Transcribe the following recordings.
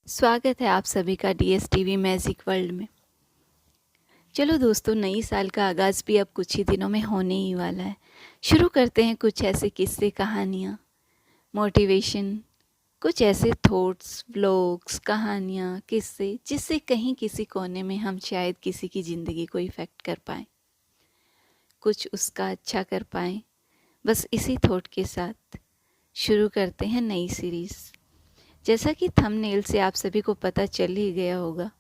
स्वागत है आप सभी का DSTV मैजिक वर्ल्ड में। चलो दोस्तों, नई साल का आगाज़ भी अब कुछ ही दिनों में होने ही वाला है। शुरू करते हैं कुछ ऐसे किस्से, कहानियाँ, मोटिवेशन, कुछ ऐसे थॉट्स, व्लॉग्स, कहानियाँ, किस्से जिससे कहीं किसी कोने में हम शायद किसी की ज़िंदगी को इफ़ेक्ट कर पाएँ, कुछ उसका अच्छा कर पाएँ। बस इसी थॉट के साथ शुरू करते हैं नई सीरीज़। जैसा कि थंबनेल से आप सभी को पता चल ही गया होगा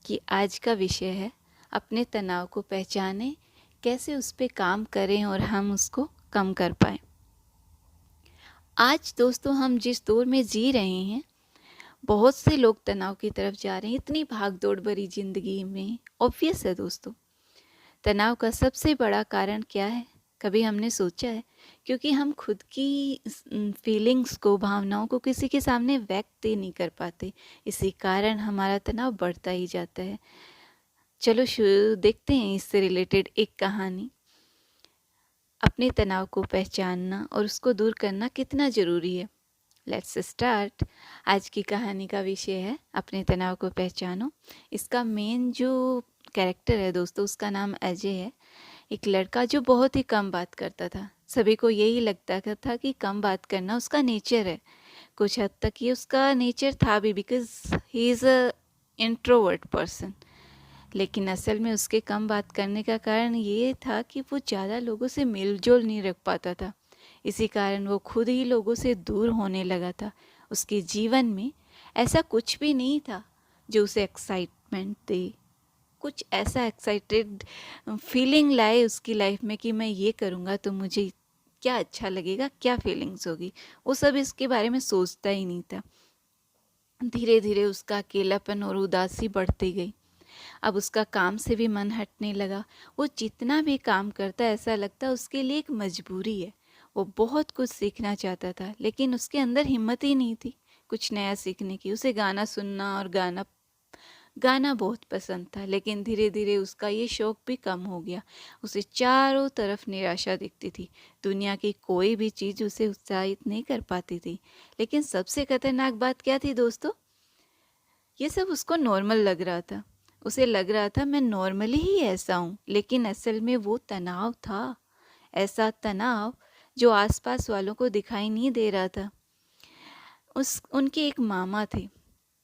कि आज का विषय है अपने तनाव को पहचानें, कैसे उस पे काम करें और हम उसको कम कर पाएँ। आज दोस्तों, हम जिस दौर में जी रहे हैं, बहुत से लोग तनाव की तरफ जा रहे हैं। इतनी भाग दौड़ भरी ज़िंदगी में ऑब्वियस है दोस्तों, तनाव का सबसे बड़ा कारण क्या है? कभी हमने सोचा है? क्योंकि हम खुद की फीलिंग्स को, भावनाओं को किसी के सामने व्यक्त ही नहीं कर पाते। इसी कारण हमारा तनाव बढ़ता ही जाता है। चलो देखते हैं इससे रिलेटेड एक कहानी। अपने तनाव को पहचानना और उसको दूर करना कितना ज़रूरी है। Let's start. आज की कहानी का विषय है अपने तनाव को पहचानो। इसका मेन जो कैरेक्टर है दोस्तों, उसका नाम अजय है। एक लड़का जो बहुत ही कम बात करता था। सभी को यही लगता था कि कम बात करना उसका नेचर है। कुछ हद तक ये उसका नेचर था भी, because he is a introvert person. लेकिन असल में उसके कम बात करने का कारण ये था कि वो ज़्यादा लोगों से मेलजोल नहीं रख पाता था। इसी कारण वो खुद ही लोगों से दूर होने लगा था। उसके जीवन में ऐसा कुछ भी नहीं था जो उसे एक्साइटमेंट दे, कुछ ऐसा एक्साइटेड फीलिंग लाए उसकी लाइफ में कि मैं ये करूँगा तो मुझे क्या अच्छा लगेगा, क्या फीलिंग्स होगी। वो सब इसके बारे में सोचता ही नहीं था। धीरे धीरे उसका अकेलापन और उदासी बढ़ती गई। अब उसका काम से भी मन हटने लगा। वो जितना भी काम करता ऐसा लगता उसके लिए एक मजबूरी है। वो बहुत कुछ सीखना चाहता था, लेकिन उसके अंदर हिम्मत ही नहीं थी कुछ नया सीखने की। उसे गाना सुनना और गाना गाना बहुत पसंद था, लेकिन धीरे धीरे उसका ये शौक भी कम हो गया। उसे चारों तरफ निराशा दिखती थी। दुनिया की कोई भी चीज़ उसे उत्साहित नहीं कर पाती थी। लेकिन सबसे खतरनाक बात क्या थी दोस्तों? ये सब उसको नॉर्मल लग रहा था। उसे लग रहा था मैं नॉर्मली ही ऐसा हूँ, लेकिन असल में वो तनाव था। ऐसा तनाव जो आसपास वालों को दिखाई नहीं दे रहा था। उनके एक मामा थे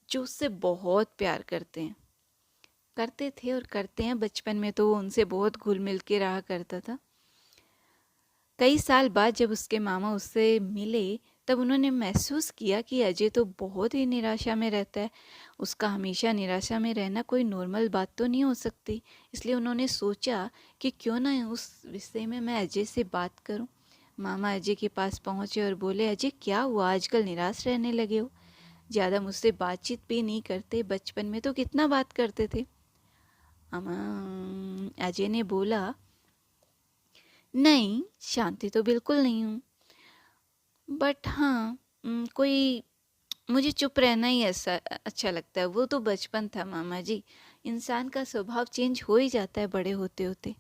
जो उससे बहुत प्यार करते थे और करते हैं। बचपन में तो वो उनसे बहुत घुल मिल के रहा करता था। कई साल बाद जब उसके मामा उससे मिले, तब उन्होंने महसूस किया कि अजय तो बहुत ही निराशा में रहता है। उसका हमेशा निराशा में रहना कोई नॉर्मल बात तो नहीं हो सकती। इसलिए उन्होंने सोचा कि क्यों ना उस विषय में मैं अजय से बात करूं। मामा अजय के पास पहुंचे और बोले, अजय क्या हुआ, आजकल निराश रहने लगे हो? ज़्यादा मुझसे बातचीत भी नहीं करते, बचपन में तो कितना बात करते थे। अजय ने बोला, नहीं शांति तो बिल्कुल नहीं हूँ, बट हाँ कोई मुझे चुप रहना ही ऐसा अच्छा लगता है। वो तो बचपन था मामा जी, इंसान का स्वभाव चेंज हो ही जाता है बड़े होते होते।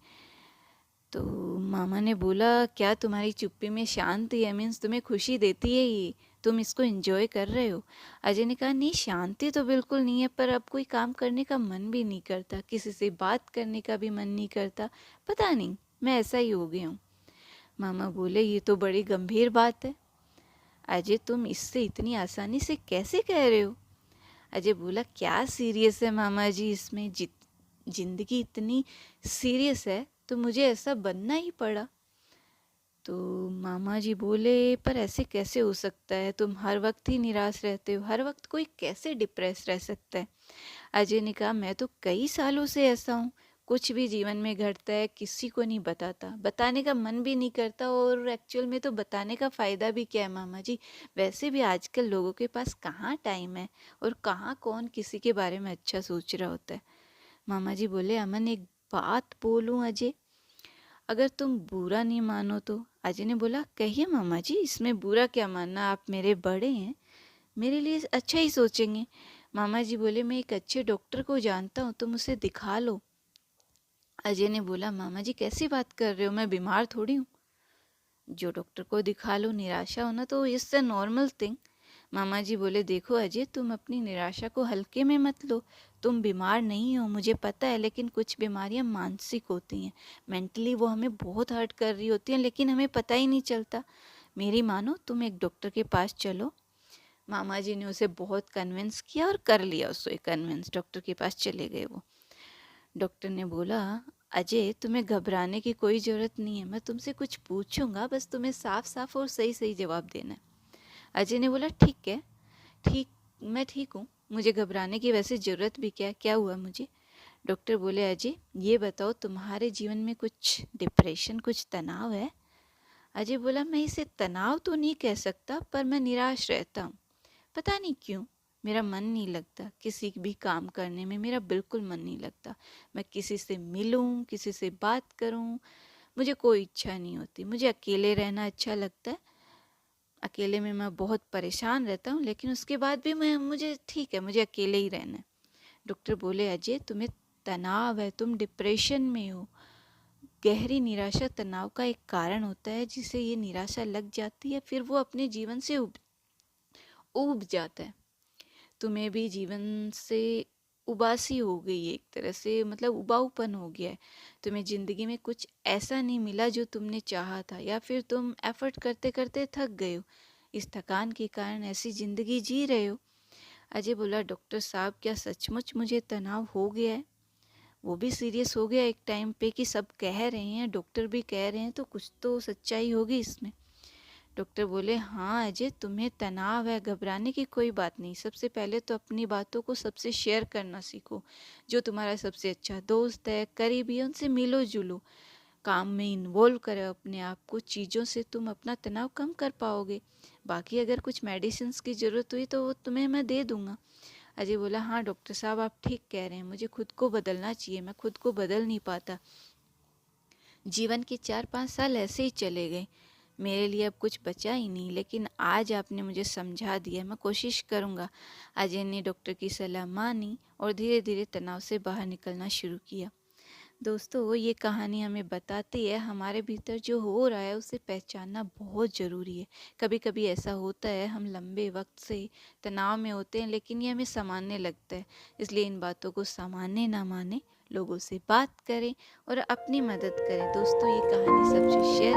तो मामा ने बोला, क्या तुम्हारी चुप्पी में शांति है, मीन्स तुम्हें खुशी देती है ये, तुम इसको एंजॉय कर रहे हो? अजय ने कहा, नहीं शांति तो बिल्कुल नहीं है, पर अब कोई काम करने का मन भी नहीं करता, किसी से बात करने का भी मन नहीं करता। पता नहीं, मैं ऐसा ही हो गया हूँ। मामा बोले, ये तो बड़ी गंभीर बात है अजय, तुम इससे इतनी आसानी से कैसे कह रहे हो? अजय बोला, क्या सीरियस है मामा जी इसमें? जिंदगी इतनी सीरियस है तो मुझे ऐसा बनना ही पड़ा। तो मामा जी बोले, पर ऐसे कैसे हो सकता है? तुम हर वक्त ही निराश रहते हो, हर वक्त कोई कैसे डिप्रेस रह सकता है? अजय ने कहा, मैं तो कई सालों से ऐसा हूँ। कुछ भी जीवन में घटता है किसी को नहीं बताता, बताने का मन भी नहीं करता, और एक्चुअल में तो बताने का फ़ायदा भी क्या है मामा जी? वैसे भी आजकल लोगों के पास कहाँ टाइम है, और कहाँ कौन किसी के बारे में अच्छा सोच रहा होता है। मामा जी बोले, अमन एक बात बोलूं अजय, अगर तुम बुरा नहीं मानो तो? अजय ने बोला, कहिए मामा जी, इसमें बुरा क्या मानना, आप मेरे बड़े हैं, मेरे लिए अच्छा ही सोचेंगे। मामा जी बोले, मैं एक अच्छे डॉक्टर को जानता हूँ, तुम उसे दिखा लो। अजय ने बोला, मामा जी कैसी बात कर रहे हो, मैं बीमार थोड़ी हूँ। जो डॉक्टर को दिखा लो, निराशा होना तो इससे नॉर्मल थिंग। मामा जी बोले, देखो अजय, तुम अपनी निराशा को हल्के में मत लो। तुम बीमार नहीं हो, मुझे पता है, लेकिन कुछ बीमारियां मानसिक होती हैं। मेंटली वो हमें बहुत हर्ट कर रही होती हैं, लेकिन हमें पता ही नहीं चलता। मेरी मानो, तुम एक डॉक्टर के पास चलो। मामा जी ने उसे बहुत कन्विंस किया और कर लिया उसको कन्विंस। डॉक्टर के पास चले गए वो। डॉक्टर ने बोला, अजय, तुम्हें घबराने की कोई ज़रूरत नहीं है। मैं तुमसे कुछ पूछूंगा, बस तुम्हें साफ साफ और सही सही जवाब देना है। अजय ने बोला, ठीक है, ठीक, मैं ठीक हूँ, मुझे घबराने की वैसे ज़रूरत भी क्या है, क्या हुआ मुझे? डॉक्टर बोले, अजय, ये बताओ, तुम्हारे जीवन में कुछ डिप्रेशन, कुछ तनाव है? अजय बोला, मैं इसे तनाव तो नहीं कह सकता, पर मैं निराश रहता हूँ। पता नहीं क्यों, मेरा मन नहीं लगता, किसी भी काम करने में मेरा बिल्कुल मन नहीं लगता। मैं किसी से मिलूं, किसी से बात करूं, मुझे कोई इच्छा नहीं होती। मुझे अकेले रहना अच्छा लगता है। अकेले में मैं बहुत परेशान रहता हूँ, लेकिन उसके बाद भी मुझे ठीक है, मुझे अकेले ही रहना है। डॉक्टर बोले, अजय, तुम्हें तनाव है, तुम डिप्रेशन में हो। गहरी निराशा तनाव का एक कारण होता है, जिसे ये निराशा लग जाती है, फिर वो अपने जीवन से ऊब जाता है। तुम्हें भी जीवन से उबासी हो गई है, एक तरह से, मतलब उबाऊपन हो गया है। तुम्हें ज़िंदगी में कुछ ऐसा नहीं मिला जो तुमने चाहा था, या फिर तुम एफर्ट करते करते थक गए हो। इस थकान के कारण ऐसी ज़िंदगी जी रहे हो। अजय बोला, डॉक्टर साहब, क्या सचमुच मुझे तनाव हो गया है? वो भी सीरियस हो गया एक टाइम पे कि सब कह रहे हैं, डॉक्टर भी कह रहे हैं, तो कुछ तो सच्चाई होगी इसमें। डॉक्टर बोले, हाँ अजय, तुम्हें तनाव है, घबराने की कोई बात नहीं। सबसे पहले तो अपनी बातों को सबसे शेयर करना सीखो। जो तुम्हारा सबसे अच्छा दोस्त है, करीबी है, उनसे मिलो जुलो। काम में इन्वॉल्व करो अपने आप को। चीज़ों से तुम अपना तनाव कम कर पाओगे। बाकी अगर कुछ मेडिसिन्स की ज़रूरत हुई तो वो तुम्हें मैं दे दूँगा। अजय बोला, हाँ डॉक्टर साहब, आप ठीक कह रहे हैं, मुझे खुद को बदलना चाहिए, मैं खुद को बदल नहीं पाता। जीवन के 4-5 साल ऐसे ही चले गए, मेरे लिए अब कुछ बचा ही नहीं, लेकिन आज आपने मुझे समझा दिया, मैं कोशिश करूँगा। अजय ने डॉक्टर की सलाह मानी और धीरे धीरे तनाव से बाहर निकलना शुरू किया। दोस्तों, ये कहानी हमें बताती है, हमारे भीतर जो हो रहा है उसे पहचानना बहुत ज़रूरी है। कभी कभी ऐसा होता है, हम लंबे वक्त से तनाव में होते हैं, लेकिन ये हमें सामान्य लगता है। इसलिए इन बातों को सामान्य ना माने, लोगों से बात करें और अपनी मदद करें। दोस्तों, ये कहानी सबसे शेयर